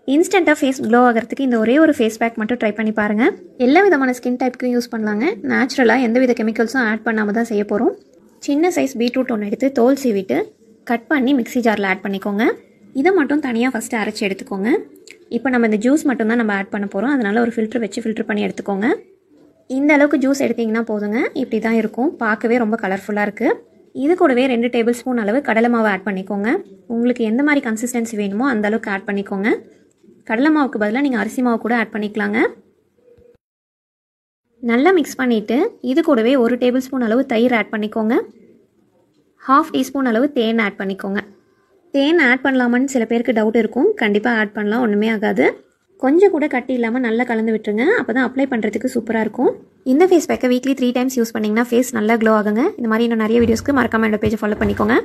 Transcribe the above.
இன்ஸ்டண்ட்டாக face glow ஆகிறதுக்கு இந்த ஒரே ஒரு ஃபேஸ் பேக் மட்டும் ட்ரை பண்ணி பாருங்கள். எல்லா விதமான ஸ்கின் டைப்புக்கும் யூஸ் பண்ணலாங்க. நேச்சுரலாக எந்த வித கெமிக்கல்ஸும் ஆட் பண்ணாமல் தான் செய்ய போகிறோம். சின்ன சைஸ் பீட்ரூட் ஒன்று எடுத்து தோல் சீவிட்டு கட் பண்ணி மிக்ஸி ஜாரில் ஆட் பண்ணிக்கோங்க. இதை மட்டும் தனியாக ஃபஸ்ட்டு அரைச்சி எடுத்துக்கோங்க. இப்போ நம்ம இந்த ஜூஸ் மட்டும் தான் நம்ம ஆட் பண்ண போகிறோம். அதனால் ஒரு ஃபில்டர் வச்சு ஃபில்டர் பண்ணி எடுத்துக்கோங்க. இந்த அளவுக்கு ஜூஸ் எடுத்திங்கன்னா போதுங்க. இப்படி தான் இருக்கும். பார்க்கவே ரொம்ப கலர்ஃபுல்லாக இருக்குது. இது கூடவே 2 டேபிள் ஸ்பூன் அளவு கடலை மாவு ஆட் பண்ணிக்கோங்க. உங்களுக்கு எந்த மாதிரி கன்சிஸ்டன்சி வேணுமோ அந்த அளவுக்கு ஆட் பண்ணிக்கோங்க. கடலை மாவுக்கு பதிலாக நீங்கள் அரிசி மாவு கூட ஆட் பண்ணிக்கலாங்க. நல்லா மிக்ஸ் பண்ணிவிட்டு இது கூடவே 1 டேபிள் ஸ்பூன் அளவு தயிர் ஆட் பண்ணிக்கோங்க. 1/2 டீஸ்பூன் அளவு தேன் ஆட் பண்ணிக்கோங்க. தேன் ஆட் பண்ணலாமான்னு சில பேருக்கு டவுட் இருக்கும். கண்டிப்பாக ஆட் பண்ணலாம், ஒன்றுமே ஆகாது. கொஞ்சம் கூட கட்டி இல்லாமல் நல்லா கலந்து விட்டுருங்க. அப்போ தான் அப்ளை பண்ணுறதுக்கு சூப்பராக இருக்கும். இந்த ஃபேஸ் பேக்கை வீக்லி 3 டைம்ஸ் யூஸ் பண்ணிங்கன்னா ஃபேஸ் நல்லா க்ளோ ஆகுங்க. இந்த மாதிரி இன்னும் நிறைய வீடியோஸ்க்கு மறக்காமல் என்னோட பேஜை ஃபாலோ பண்ணிக்கோங்க.